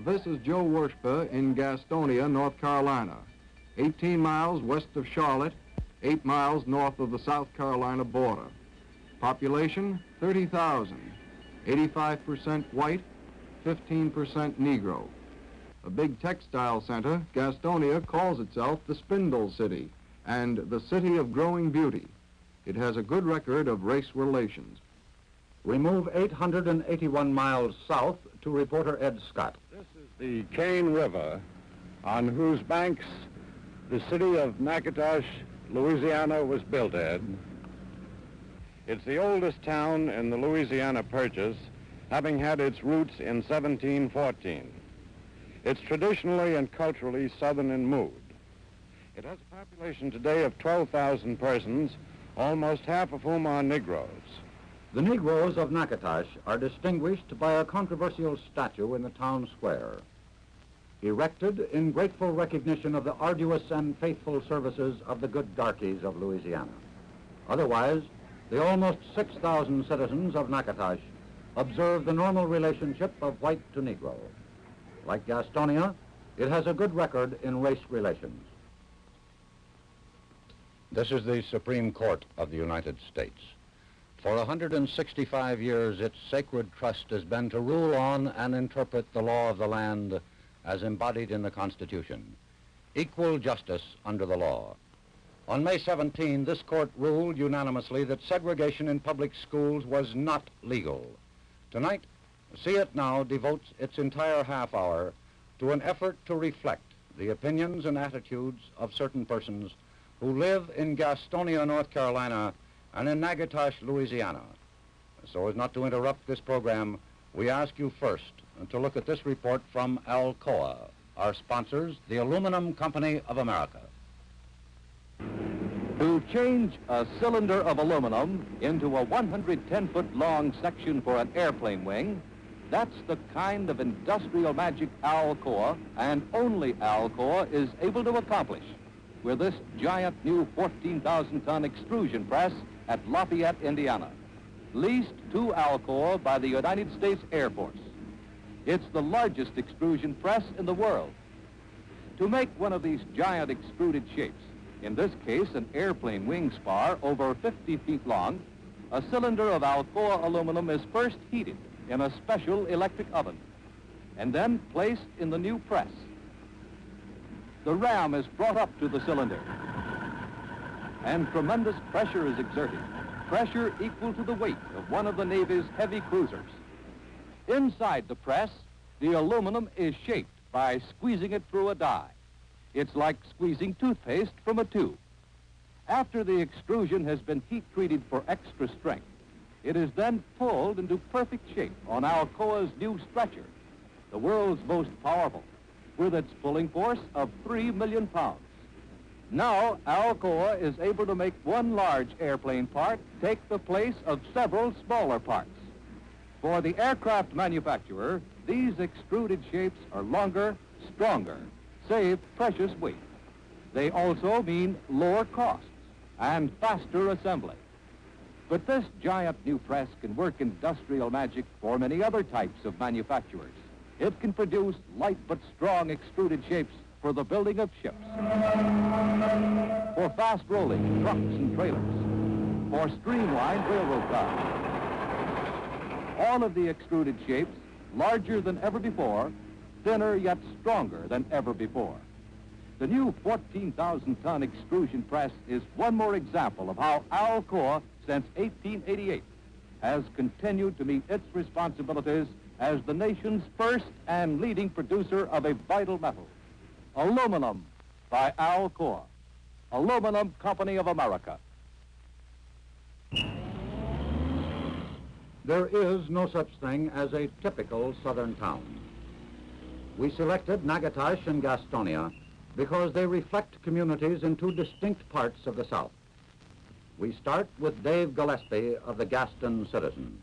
this is Joe Worshpa in Gastonia, North Carolina, 18 miles west of Charlotte, 8 miles north of the South Carolina border. Population, 30,000, 85% white, 15% Negro. A big textile center, Gastonia calls itself the Spindle City and the City of Growing Beauty. It has a good record of race relations. We move 881 miles south to reporter Ed Scott. This is the Cane River, on whose banks the city of Natchitoches, Louisiana was built, Ed. It's the oldest town in the Louisiana Purchase, having had its roots in 1714. It's traditionally and culturally Southern in mood. It has a population today of 12,000 persons, almost half of whom are Negroes. The Negroes of Natchitoches are distinguished by a controversial statue in the town square, erected in grateful recognition of the arduous and faithful services of the good darkies of Louisiana. Otherwise, the almost 6,000 citizens of Natchitoches observe the normal relationship of white to Negro. Like Gastonia, it has a good record in race relations. This is the Supreme Court of the United States. For 165 years, its sacred trust has been to rule on and interpret the law of the land as embodied in the Constitution. Equal justice under the law. On May 17, this court ruled unanimously that segregation in public schools was not legal. Tonight, See It Now devotes its entire half hour to an effort to reflect the opinions and attitudes of certain persons who live in Gastonia, North Carolina, and in Natchitoches, Louisiana. So as not to interrupt this program, we ask you first to look at this report from Alcoa, our sponsors, the Aluminum Company of America. To change a cylinder of aluminum into a 110-foot long section for an airplane wing, that's the kind of industrial magic Alcoa, and only Alcoa, is able to accomplish with this giant new 14,000-ton extrusion press at Lafayette, Indiana, leased to Alcoa by the United States Air Force. It's the largest extrusion press in the world. To make one of these giant extruded shapes, in this case an airplane wing spar over 50 feet long, a cylinder of Alcoa aluminum is first heated in a special electric oven and then placed in the new press. The ram is brought up to the cylinder and tremendous pressure is exerted, pressure equal to the weight of one of the Navy's heavy cruisers. Inside the press, the aluminum is shaped by squeezing it through a die. It's like squeezing toothpaste from a tube. After the extrusion has been heat-treated for extra strength, it is then pulled into perfect shape on Alcoa's new stretcher, the world's most powerful, with its pulling force of 3 million pounds. Now, Alcoa is able to make one large airplane part take the place of several smaller parts. For the aircraft manufacturer, these extruded shapes are longer, stronger, save precious weight. They also mean lower costs and faster assembly. But this giant new press can work industrial magic for many other types of manufacturers. It can produce light but strong extruded shapes for the building of ships, for fast rolling trucks and trailers, for streamlined railroad cars. All of the extruded shapes, larger than ever before, thinner yet stronger than ever before. The new 14,000-ton extrusion press is one more example of how Alcoa, since 1888, has continued to meet its responsibilities as the nation's first and leading producer of a vital metal, aluminum, by Alcoa, Aluminum Company of America. There is no such thing as a typical southern town. We selected Natchitoches and Gastonia because they reflect communities in two distinct parts of the South. We start with Dave Gillespie of the Gaston Citizen.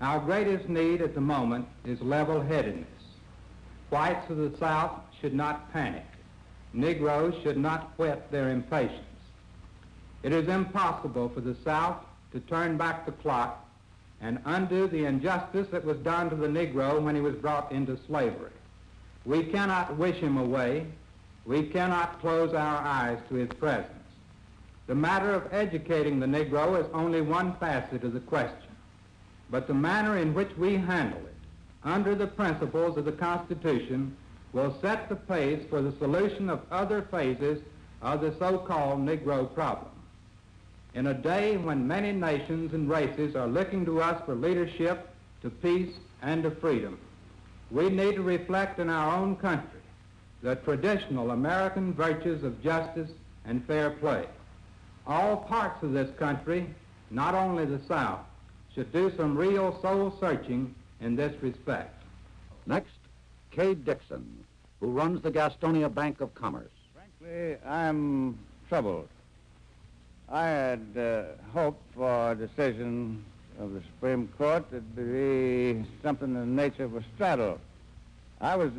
Our greatest need at the moment is level-headedness. Whites of the South should not panic. Negroes should not whet their impatience. It is impossible for the South to turn back the clock and undo the injustice that was done to the Negro when he was brought into slavery. We cannot wish him away. We cannot close our eyes to his presence. The matter of educating the Negro is only one facet of the question, but the manner in which we handle it, under the principles of the Constitution, will set the pace for the solution of other phases of the so-called Negro problem. In a day when many nations and races are looking to us for leadership, to peace, and to freedom, we need to reflect in our own country the traditional American virtues of justice and fair play. All parts of this country, not only the South, should do some real soul-searching in this respect. Next, Kay Dixon, who runs the Gastonia Bank of Commerce. Frankly, I'm troubled. I had hoped for a decision of the Supreme Court that would be something in the nature of a straddle. I was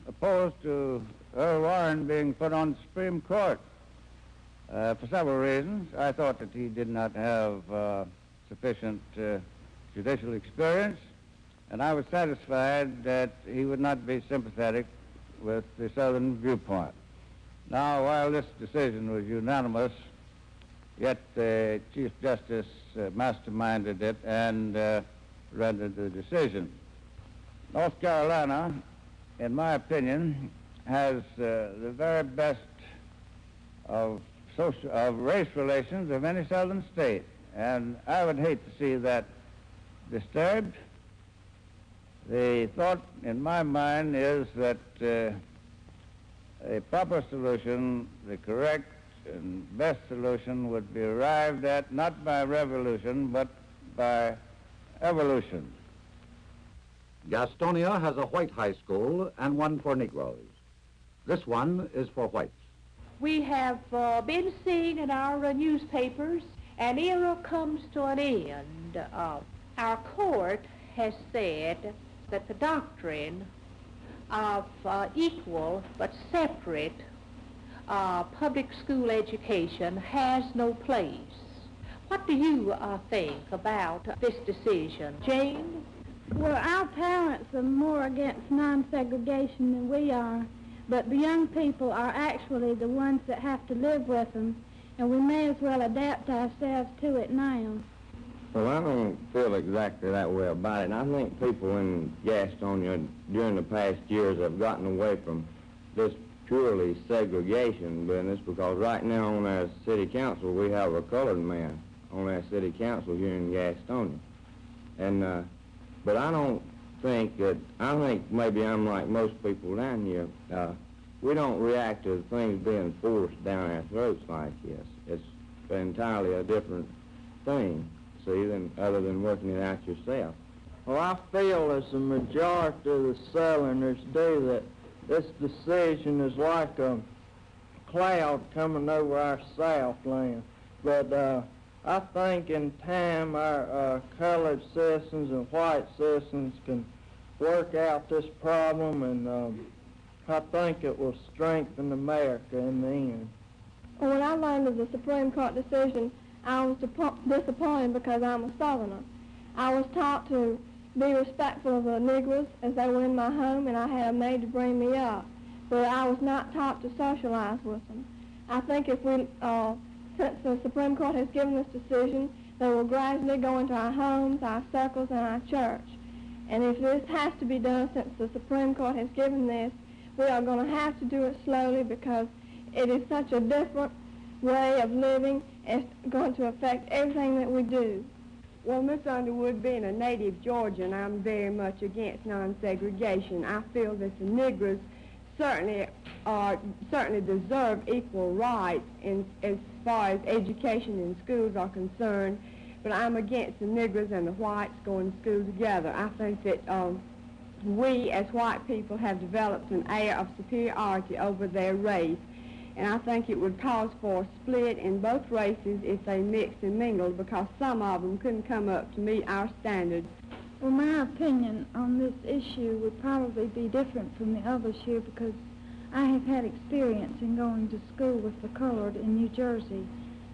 opposed to Earl Warren being put on the Supreme Court for several reasons. I thought that he did not have sufficient judicial experience, and I was satisfied that he would not be sympathetic with the Southern viewpoint. Now, while this decision was unanimous, yet the Chief Justice masterminded it and rendered the decision. North Carolina, in my opinion, has the very best of race relations of any southern state, and I would hate to see that disturbed. The thought in my mind is that a proper solution, the correct and best solution, would be arrived at not by revolution but by evolution. Gastonia has a white high school and one for Negroes. This one is for whites. We have been seeing in our newspapers an era comes to an end. Our court has said that the doctrine of equal but separate public school education has no place. What do you think about this decision, Jane? Well, our parents are more against non-segregation than we are, but the young people are actually the ones that have to live with them, and we may as well adapt ourselves to it now. Well, I don't feel exactly that way about it. And I think people in Gastonia during the past years have gotten away from this purely segregation business, because right now on our city council we have a colored man on our city council here in Gastonia. And but I don't think that, I think maybe I'm like most people down here. We don't react to things being forced down our throats like this. It's entirely a different thing, see, other than working it out yourself. Well, I feel as the majority of the Southerners do that this decision is like a cloud coming over our Southland. But I think in time our colored citizens and white citizens can work out this problem, and I think it will strengthen America in the end. When I learned of the Supreme Court decision, I was disappointed because I'm a Southerner. I was taught to be respectful of the Negroes as they were in my home, and I had a maid to bring me up. But I was not taught to socialize with them. I think if we, since the Supreme Court has given this decision, they will gradually go into our homes, our circles, and our church. And if this has to be done, since the Supreme Court has given this, we are going to have to do it slowly, because it is such a different way of living. It's going to affect everything that we do. Well, Miss Underwood, being a native Georgian, I'm very much against non-segregation. I feel that the Negroes certainly deserve equal rights as far as education in schools are concerned, but I'm against the Negroes and the whites going to school together. I think that we as white people have developed an air of superiority over their race, and I think it would cause for a split in both races if they mixed and mingled, because some of them couldn't come up to meet our standards. Well, my opinion on this issue would probably be different from the others here, because I have had experience in going to school with the colored in New Jersey,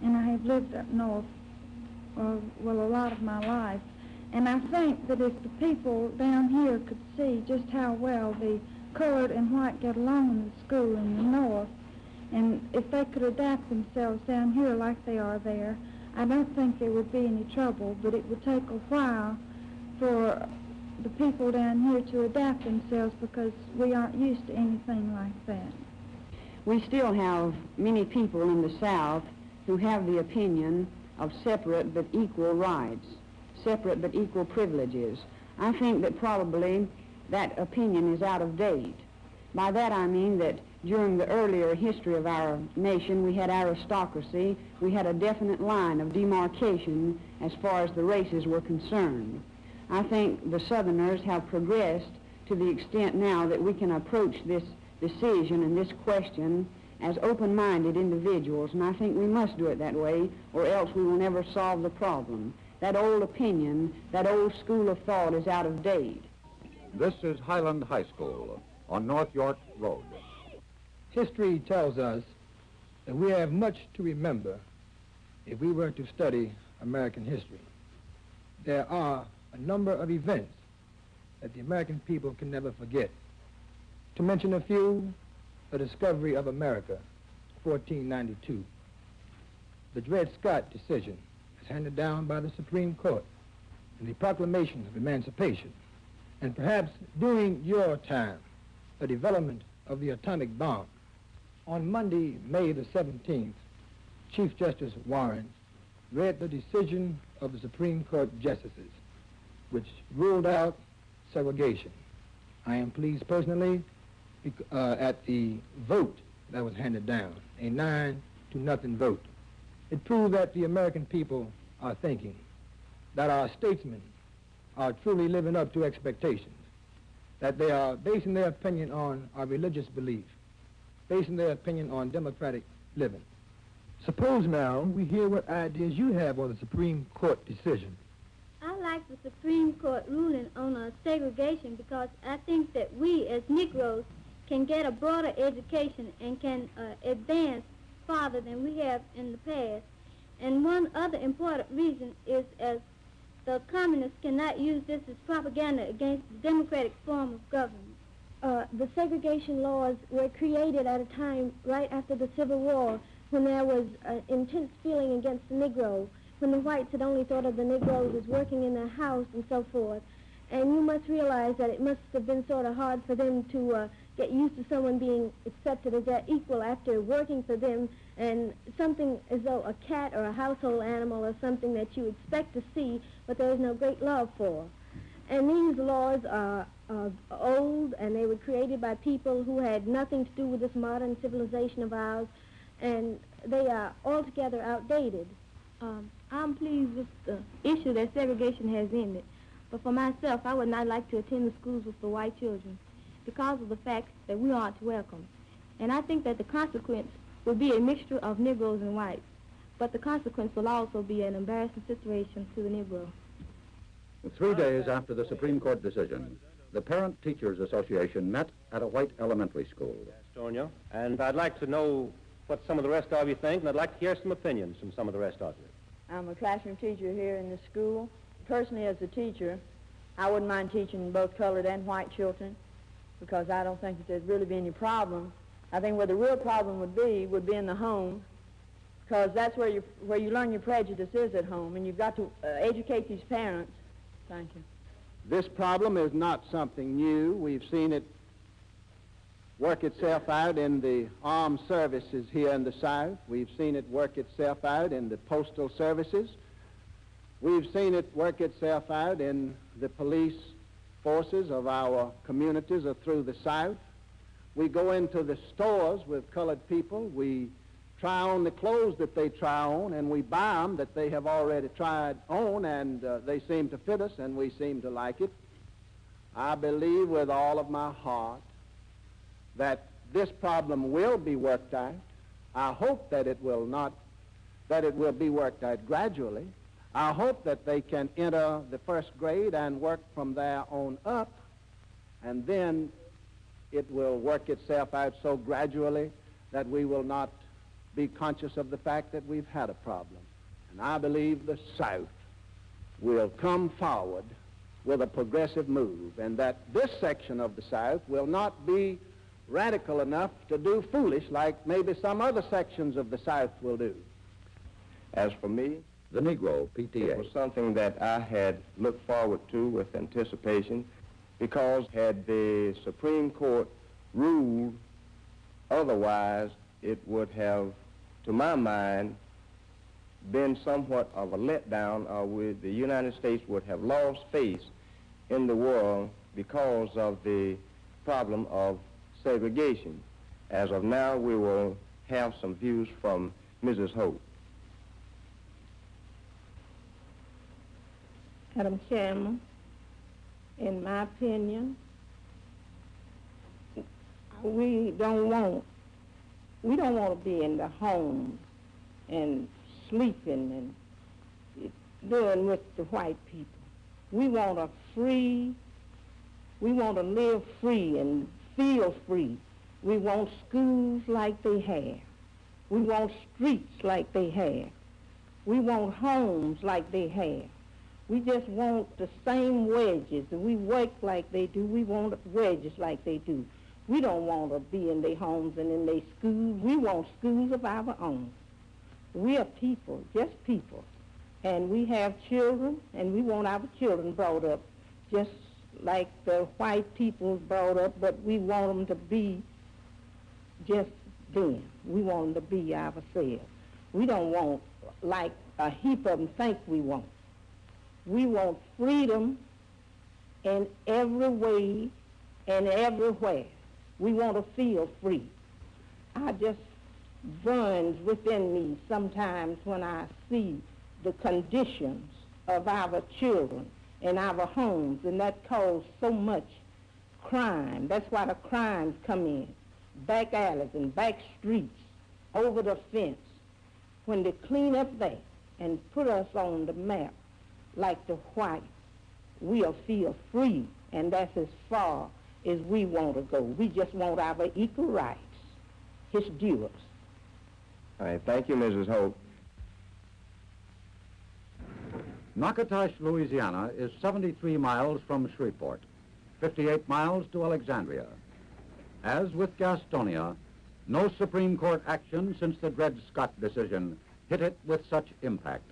and I have lived up north, well, a lot of my life. And I think that if the people down here could see just how well the colored and white get along in the school in the north, and if they could adapt themselves down here like they are there, I don't think there would be any trouble, but it would take a while for the people down here to adapt themselves because we aren't used to anything like that. We still have many people in the South who have the opinion of separate but equal rights, separate but equal privileges. I think that probably that opinion is out of date. By that I mean that during the earlier history of our nation, we had aristocracy, we had a definite line of demarcation as far as the races were concerned. I think the Southerners have progressed to the extent now that we can approach this decision and this question as open-minded individuals, and I think we must do it that way, or else we will never solve the problem. That old opinion, that old school of thought is out of date. This is Highland High School on North York Road. History tells us that we have much to remember if we were to study American history. There are a number of events that the American people can never forget. To mention a few, the discovery of America, 1492. The Dred Scott decision is handed down by the Supreme Court, and the Proclamation of Emancipation, and perhaps during your time, the development of the atomic bomb. On Monday, May the 17th, Chief Justice Warren read the decision of the Supreme Court justices, which ruled out segregation. I am pleased personally at the vote that was handed down, a 9-0 vote. It proved that the American people are thinking, that our statesmen are truly living up to expectations, that they are basing their opinion on our religious belief, basing their opinion on democratic living. Suppose now we hear what ideas you have on the Supreme Court decision. I like the Supreme Court ruling on segregation because I think that we as Negroes can get a broader education and can advance farther than we have in the past. And one other important reason is as the communists cannot use this as propaganda against the democratic form of government. The segregation laws were created at a time right after the Civil War when there was intense feeling against the Negro, when the whites had only thought of the Negroes as working in their house and so forth. And you must realize that it must have been sort of hard for them to get used to someone being accepted as their equal after working for them, and something as though a cat or a household animal or something that you expect to see, but there is no great love for. And these laws are old, and they were created by people who had nothing to do with this modern civilization of ours, and they are altogether outdated. I'm pleased with the issue that segregation has ended, but for myself, I would not like to attend the schools with the white children because of the fact that we aren't welcome. And I think that the consequence will be a mixture of Negroes and whites, but the consequence will also be an embarrassing situation to the Negro. 3 days after the Supreme Court decision, the Parent Teachers Association met at a white elementary school. Gastonia, and I'd like to know what some of the rest of you think, and I'd like to hear some opinions from some of the rest of you. I'm a classroom teacher here in the school. Personally, as a teacher, I wouldn't mind teaching both colored and white children because I don't think that there'd really be any problem. I think where the real problem would be in the home, because that's where you learn your prejudice is at home, and you've got to educate these parents. Thank you. This problem is not something new. We've seen it work itself out in the armed services here in the South. We've seen it work itself out in the postal services. We've seen it work itself out in the police forces of our communities or through the South. We go into the stores with colored people. We try on the clothes that they try on, and we buy them that they have already tried on, and they seem to fit us, and we seem to like it. I believe with all of my heart that this problem will be worked out. I hope that it will be worked out gradually. I hope that they can enter the first grade and work from there on up, and then it will work itself out so gradually that we will not be conscious of the fact that we've had a problem. And I believe the South will come forward with a progressive move, and that this section of the South will not be radical enough to do foolish like maybe some other sections of the South will do. As for me, The Negro, it PTA. was something that I had looked forward to with anticipation, because had the Supreme Court ruled otherwise, it would have, to my mind, been somewhat of a letdown, or the United States would have lost face in the world because of the problem of segregation. As of now, we will have some views from Mrs. Hope. Madam Chairman, in my opinion, we don't want to be in the home and sleeping and doing with the white people. We want to live free and feel free. We want schools like they have. We want streets like they have. We want homes like they have. We just want the same wages. We work like they do. We want wages like they do. We don't want to be in their homes and in their schools. We want schools of our own. We are people, just people. And we have children, and we want our children brought up just like the white people brought up, but we want them to be just them. We want them to be ourselves. We don't want like a heap of them think we want. We want freedom in every way and everywhere. We want to feel free. I just burns within me sometimes when I see the conditions of our children in our homes, and that causes so much crime. That's why the crimes come in. Back alleys and back streets, over the fence. When they clean up that and put us on the map like the white, we'll feel free, and that's as far as we want to go. We just want our equal rights. It's due us. All right, thank you, Mrs. Hope. Natchitoches, Louisiana is 73 miles from Shreveport, 58 miles to Alexandria. As with Gastonia, no Supreme Court action since the Dred Scott decision hit it with such impact.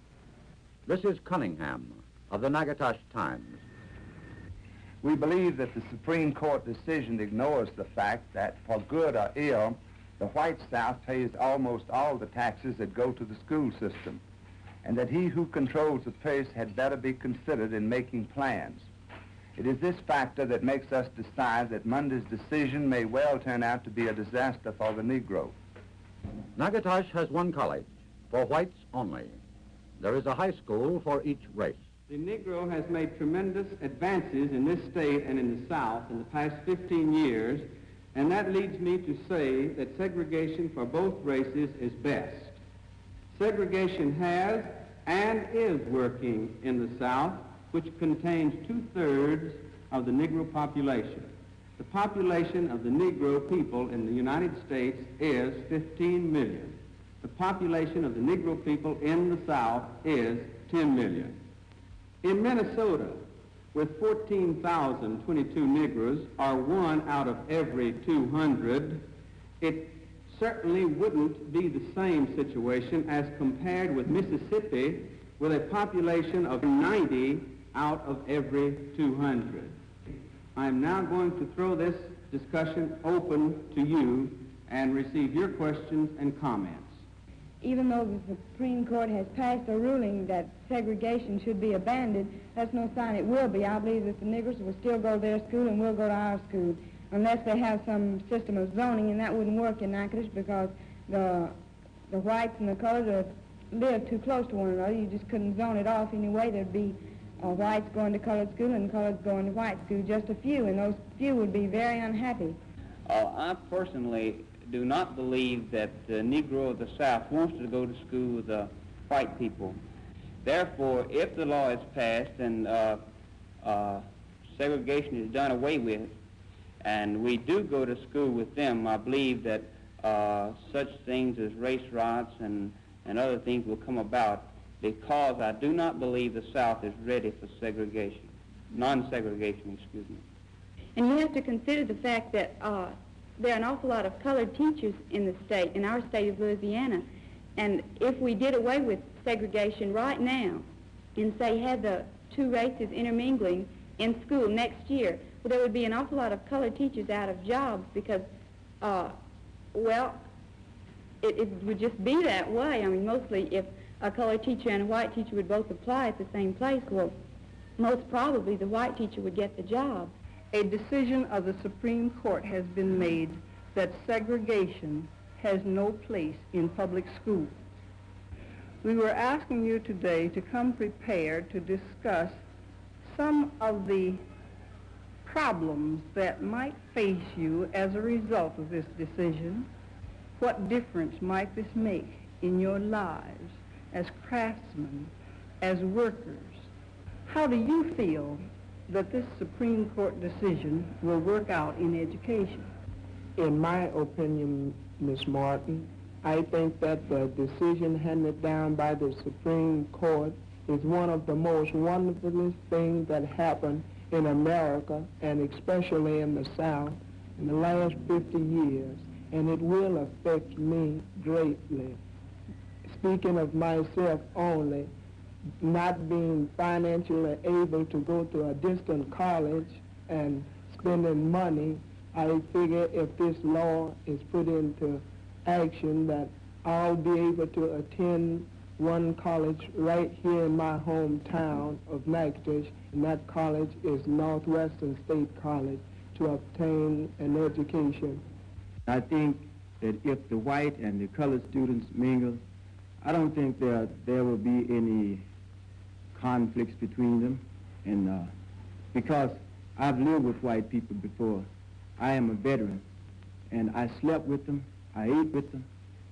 This is Cunningham of the Natchitoches Times. We believe that the Supreme Court decision ignores the fact that, for good or ill, the white South pays almost all the taxes that go to the school system, and that he who controls the purse had better be considered in making plans. It is this factor that makes us decide that Monday's decision may well turn out to be a disaster for the Negro. Natchitoches has one college, for whites only. There is a high school for each race. The Negro has made tremendous advances in this state and in the South in the past 15 years, and that leads me to say that segregation for both races is best. Segregation has and is working in the South, which contains 2/3 of the Negro population. The population of the Negro people in the United States is 15 million. The population of the Negro people in the South is 10 million. In Minnesota, with 14,022 Negroes, or 1 out of every 200, it certainly wouldn't be the same situation as compared with Mississippi, with a population of 90 out of every 200. I am now going to throw this discussion open to you and receive your questions and comments. Even though the Supreme Court has passed a ruling that segregation should be abandoned, that's no sign it will be. I believe that the Negroes will still go to their school and we'll go to our school, unless they have some system of zoning, and that wouldn't work in Natchitoches because the whites and the colors live too close to one another. You just couldn't zone it off anyway. There'd be whites going to colored school and coloreds going to white school, just a few, and those few would be very unhappy. I personally do not believe that the Negro of the South wants to go to school with the white people. Therefore, if the law is passed and segregation is done away with, and we do go to school with them, I believe that such things as race riots and other things will come about, because I do not believe the South is ready for segregation, non-segregation, excuse me. And you have to consider the fact that there are an awful lot of colored teachers in the state, in our state of Louisiana. And if we did away with segregation right now and, say, had the two races intermingling in school next year, well, there would be an awful lot of colored teachers out of jobs because, well, it would just be that way. I mean, mostly if a colored teacher and a white teacher would both apply at the same place, well, most probably the white teacher would get the job. A decision of the Supreme Court has been made that segregation has no place in public schools. We were asking you today to come prepared to discuss some of the problems that might face you as a result of this decision. What difference might this make in your lives as craftsmen, as workers? How do you feel that this Supreme Court decision will work out in education? In my opinion, Ms. Martin, I think that the decision handed down by the Supreme Court is one of the most wonderful things that happened in America, and especially in the South, in the last 50 years, and it will affect me greatly. Speaking of myself only, not being financially able to go to a distant college and spending money, I figure if this law is put into action that I'll be able to attend one college right here in my hometown of Natchitoches, and that college is Northwestern State College, to obtain an education. I think that if the white and the colored students mingle, I don't think there will be any conflicts between them, and because I've lived with white people before. I am a veteran, and I slept with them, I ate with them,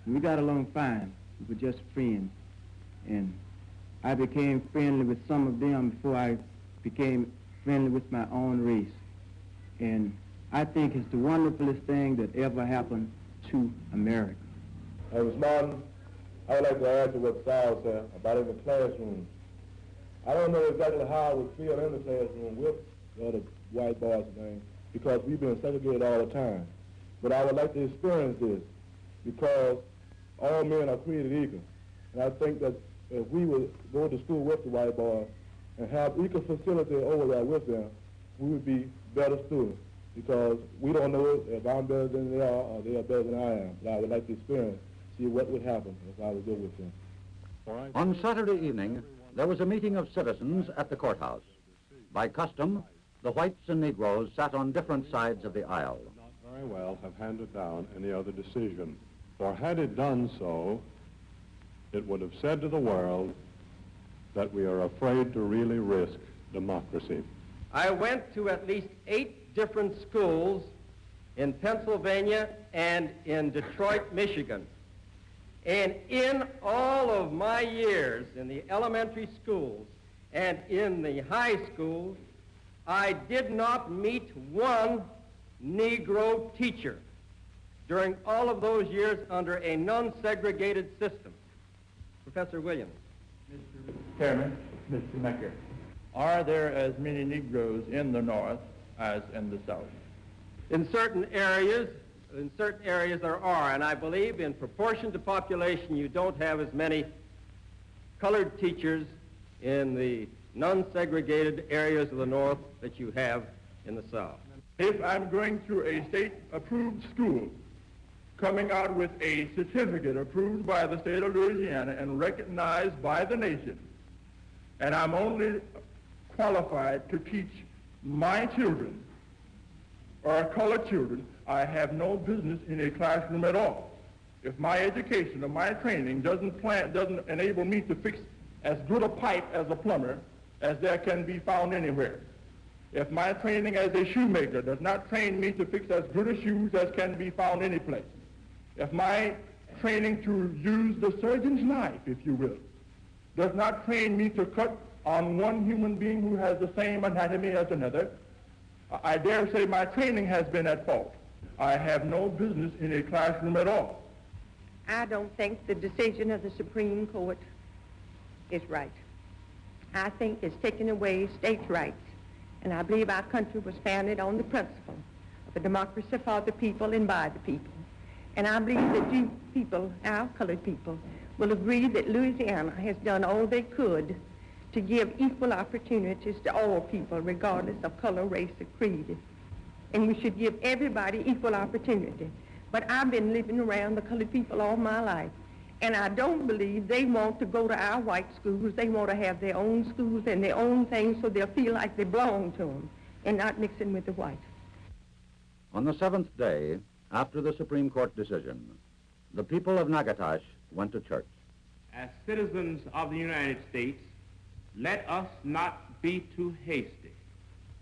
and we got along fine. We were just friends, and I became friendly with some of them before I became friendly with my own race. And I think it's the wonderfulest thing that ever happened to America. Hey, Ms. Martin, I would like to add to what Sal said about in the classroom. I don't know exactly how I would feel in the classroom with the other white boys and things, because we've been segregated all the time. But I would like to experience this, because all men are created equal. And I think that if we would go to school with the white boys and have equal facility over there with them, we would be better students, because we don't know if I'm better than they are or they are better than I am. But I would like to experience, see what would happen if I would go with them. On Saturday evening, there was a meeting of citizens at the courthouse. By custom, the whites and Negroes sat on different sides of the aisle. Not very well have handed down any other decision. For had it done so, it would have said to the world that we are afraid to really risk democracy. I went to at least 8 different schools in Pennsylvania and in Detroit, Michigan. And in all of my years in the elementary schools and in the high schools, I did not meet one Negro teacher during all of those years under a non-segregated system. Professor Williams. Mr. Chairman, Mr. Mecker, are there as many Negroes in the North as in the South? In certain areas there are, and I believe in proportion to population you don't have as many colored teachers in the non-segregated areas of the North that you have in the South. If I'm going to a state-approved school, coming out with a certificate approved by the state of Louisiana and recognized by the nation, and I'm only qualified to teach my children or colored children, I have no business in a classroom at all. If my education or my training doesn't enable me to fix as good a pipe as a plumber as there can be found anywhere, if my training as a shoemaker does not train me to fix as good a shoes as can be found any place, if my training to use the surgeon's knife, if you will, does not train me to cut on one human being who has the same anatomy as another, I dare say my training has been at fault. I have no business in a classroom at all. I don't think the decision of the Supreme Court is right. I think it's taking away states' rights. And I believe our country was founded on the principle of a democracy for the people and by the people. And I believe that you people, our colored people, will agree that Louisiana has done all they could to give equal opportunities to all people, regardless of color, race, or creed. And we should give everybody equal opportunity. But I've been living around the colored people all my life, and I don't believe they want to go to our white schools. They want to have their own schools and their own things so they'll feel like they belong to them and not mixing with the white. On the seventh day, after the Supreme Court decision, the people of Natchitoches went to church. As citizens of the United States, let us not be too hasty,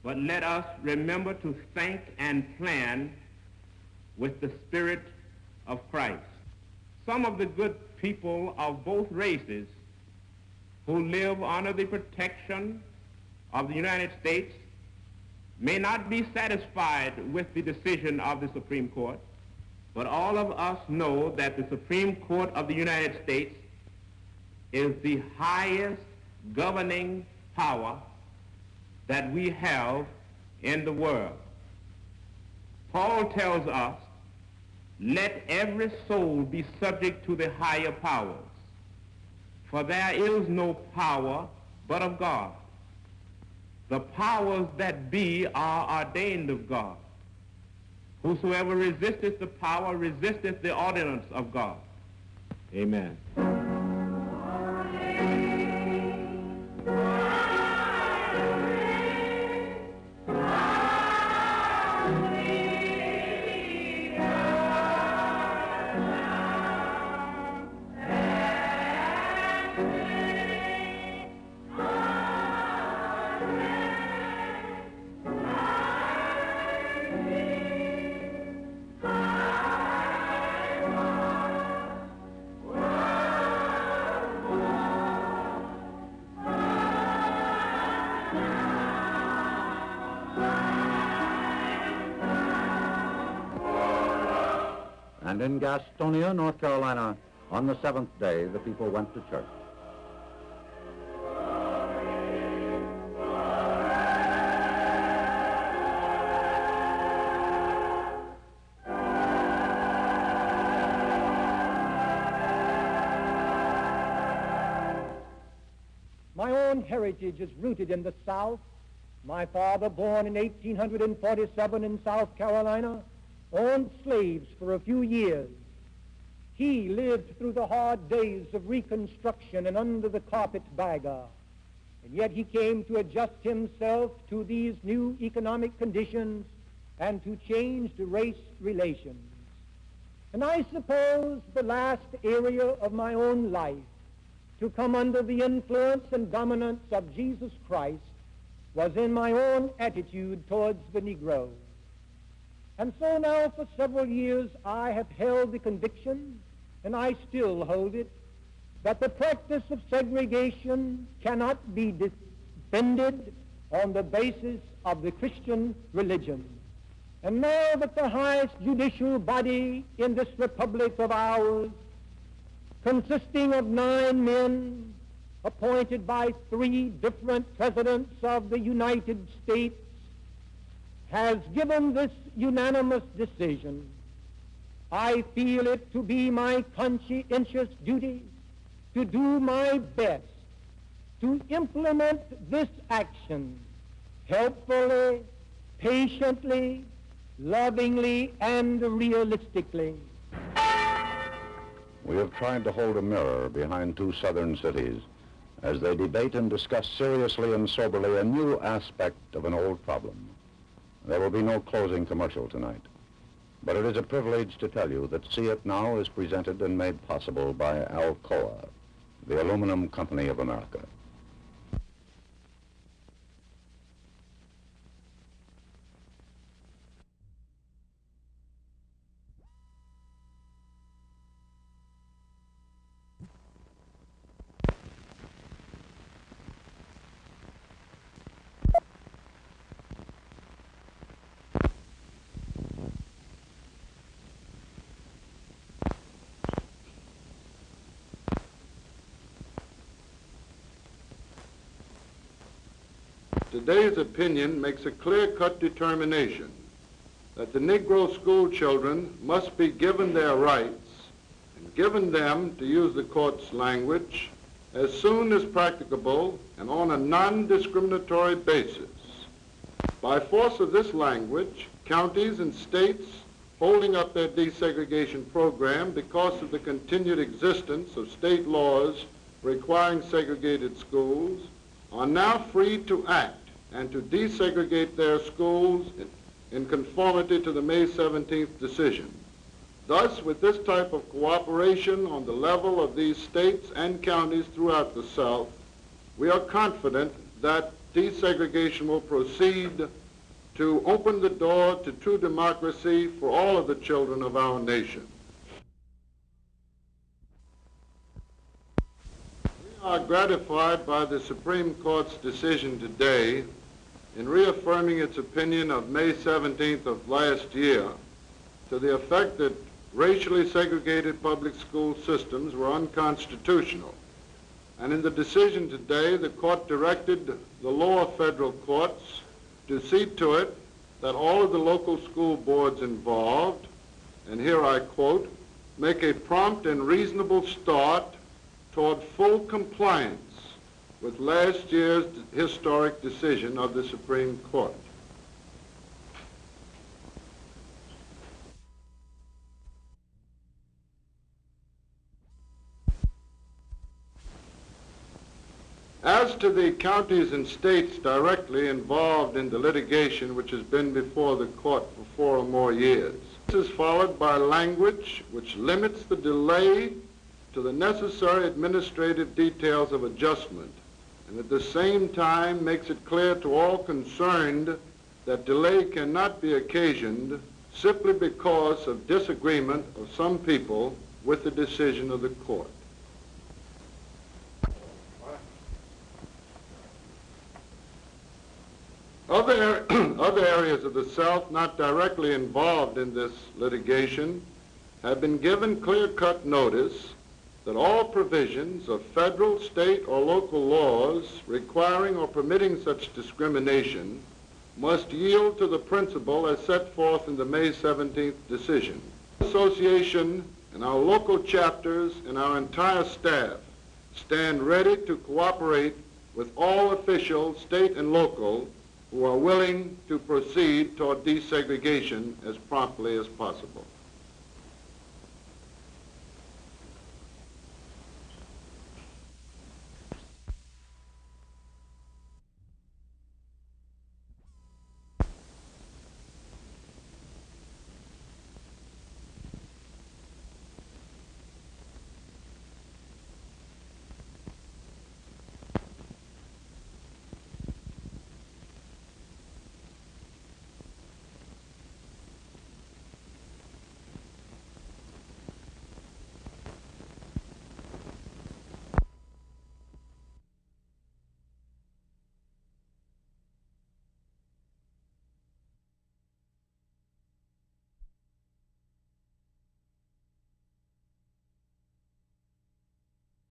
but let us remember to think and plan with the spirit of Christ. Some of the good people of both races who live under the protection of the United States may not be satisfied with the decision of the Supreme Court, but all of us know that the Supreme Court of the United States is the highest governing power that we have in the world. Paul tells us, let every soul be subject to the higher powers, for there is no power but of God. The powers that be are ordained of God. Whosoever resisteth the power resisteth the ordinance of God. Amen. And in Gastonia, North Carolina, on the seventh day, the people went to church. My own heritage is rooted in the South. My father, born in 1847 in South Carolina, owned slaves for a few years. He lived through the hard days of Reconstruction and under the carpetbagger, and yet he came to adjust himself to these new economic conditions and to change the race relations. And I suppose the last area of my own life to come under the influence and dominance of Jesus Christ was in my own attitude towards the Negro. And so now for several years I have held the conviction, and I still hold it, that the practice of segregation cannot be defended on the basis of the Christian religion. And now that the highest judicial body in this republic of ours, consisting of 9 men appointed by 3 different presidents of the United States, has given this unanimous decision, I feel it to be my conscientious duty to do my best to implement this action helpfully, patiently, lovingly, and realistically. We have tried to hold a mirror behind 2 southern cities as they debate and discuss seriously and soberly a new aspect of an old problem. There will be no closing commercial tonight, but it is a privilege to tell you that See It Now is presented and made possible by Alcoa, the Aluminum Company of America. today's opinion makes a clear-cut determination that the Negro school children must be given their rights and given them, to use the court's language, as soon as practicable and on a non-discriminatory basis. By force of this language, counties and states holding up their desegregation program because of the continued existence of state laws requiring segregated schools are now free to act and to desegregate their schools in conformity to the May 17th decision. Thus, with this type of cooperation on the level of these states and counties throughout the South, we are confident that desegregation will proceed to open the door to true democracy for all of the children of our nation. We are gratified by the Supreme Court's decision today in reaffirming its opinion of May 17th of last year to the effect that racially segregated public school systems were unconstitutional. And in the decision today, the court directed the lower federal courts to see to it that all of the local school boards involved, and here I quote, make a prompt and reasonable start toward full compliance with last year's historic decision of the Supreme Court. As to the counties and states directly involved in the litigation which has been before the court for 4 or more years, this is followed by language which limits the delay to the necessary administrative details of adjustment, and at the same time makes it clear to all concerned that delay cannot be occasioned simply because of disagreement of some people with the decision of the court. Other areas of the South not directly involved in this litigation have been given clear-cut notice that all provisions of federal, state, or local laws requiring or permitting such discrimination must yield to the principle as set forth in the May 17th decision. The association and our local chapters and our entire staff stand ready to cooperate with all officials, state and local, who are willing to proceed toward desegregation as promptly as possible.